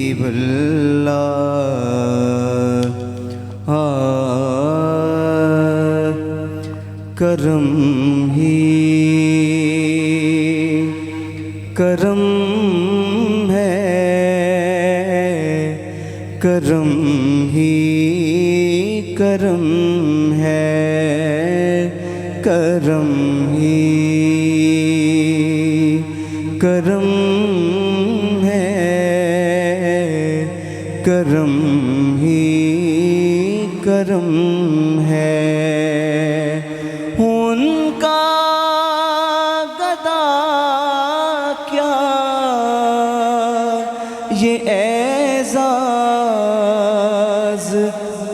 اللہ کرم ہی کرم ہے، کرم ہی کرم ہے، کرم ہی کرم ہے، کرم ہی کرم ہے۔ ان کا گدا کیا یہ اعزاز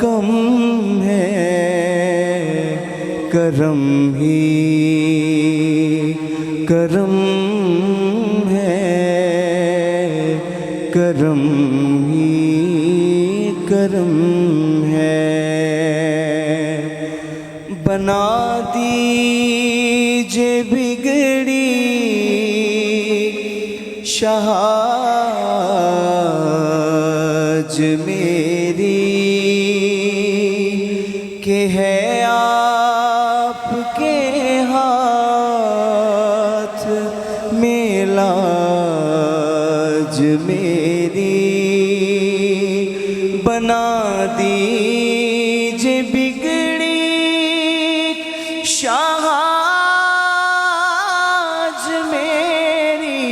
کم ہے، کرم ہی کرم ہے، کرم ہی کرم ہے۔ بنا دیجئے بگڑی شہاج میری، کہ ہے آپ کے ہاتھ میں لاج میری۔ بنا دیجئے بگڑی شہاج میری،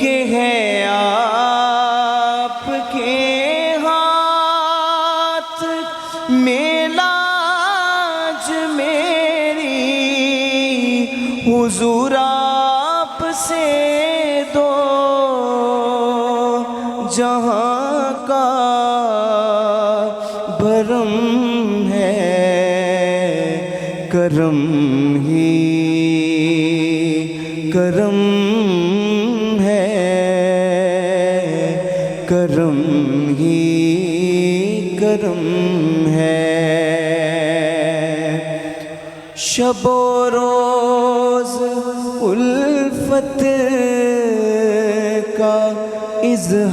کہ ہے آپ کے ہاتھ میں لاج میری۔ حضور آپ سے دو جہاں کا بھرم ہے، کرم ہی کرم ہے، کرم ہی کرم ہے۔ شب و روز الفت کا اظہار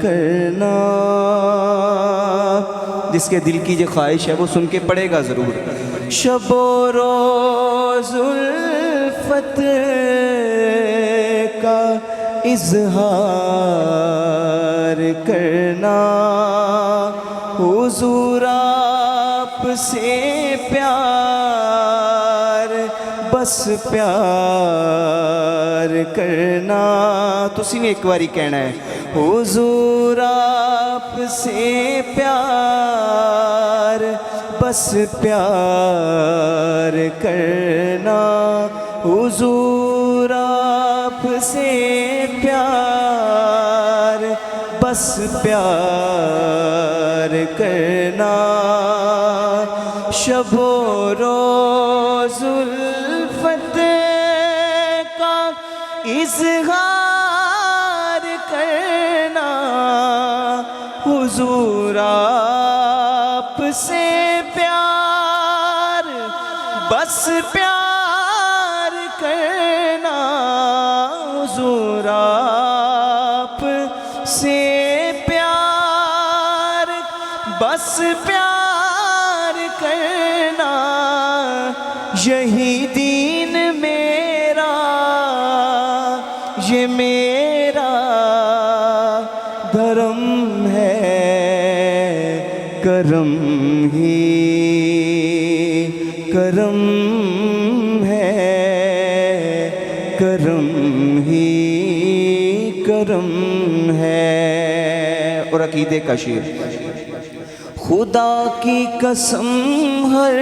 کرنا، جس کے دل کی جو خواہش ہے وہ سن کے پڑھے گا ضرور۔ شب و روز الفت کا اظہار کرنا، حضور آپ سے پیار بس پیار کرنا۔ تسی نے ایک باری کہنا ہے، حضور آپ سے پیار بس پیار کرنا، حضور آپ سے پیار بس پیار کرنا۔ شب و روز الفت کا اظہار کرنا، حضور آپ سے پیار بس پیار کرنا، حضور آپ سے پیار بس پیار کرنا۔ یہی دین میرا، یہ میرا دھرم ہے، کرم ہی کرم ہے، کرم ہی کرم ہے۔ اور عقیدے کا شعر، خدا کی قسم ہر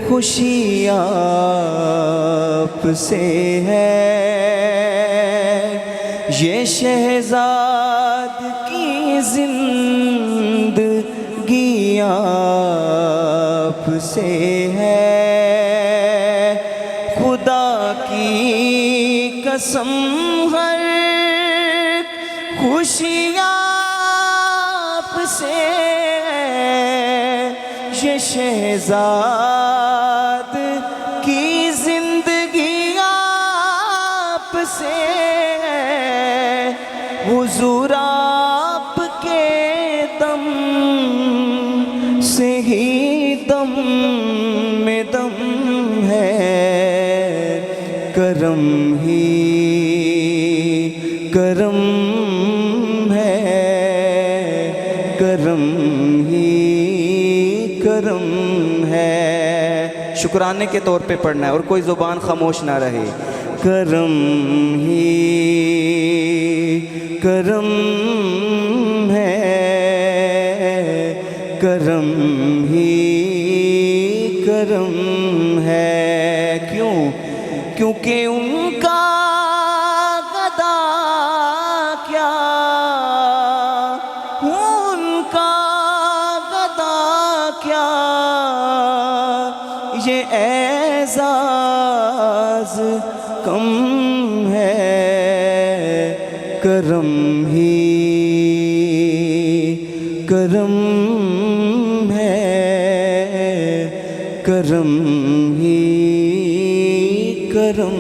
خوشی آپ سے ہے، یہ شہزاد کی زندگی آپ سے ہے۔ خدا کی قسم ہر خوشی آپ سے ہے، یہ شہزاد کی زندگی آپ سے حضور آپ کے دم سے ہی دم میں دم ہے، کرم ہی کرم ہے، کرم ہی کرم ہے۔ شکرانے کے طور پہ پڑھنا ہے اور کوئی زبان خاموش نہ رہے۔ کرم ہی کرم ہے، کرم ہی کرم ہے۔ کیوں؟ کیونکہ ان کا گدا کیا، ان کا گدا کیا، یہ اعزاز کم ہے، کرم ہی کرم ہے، کرم ہی کرم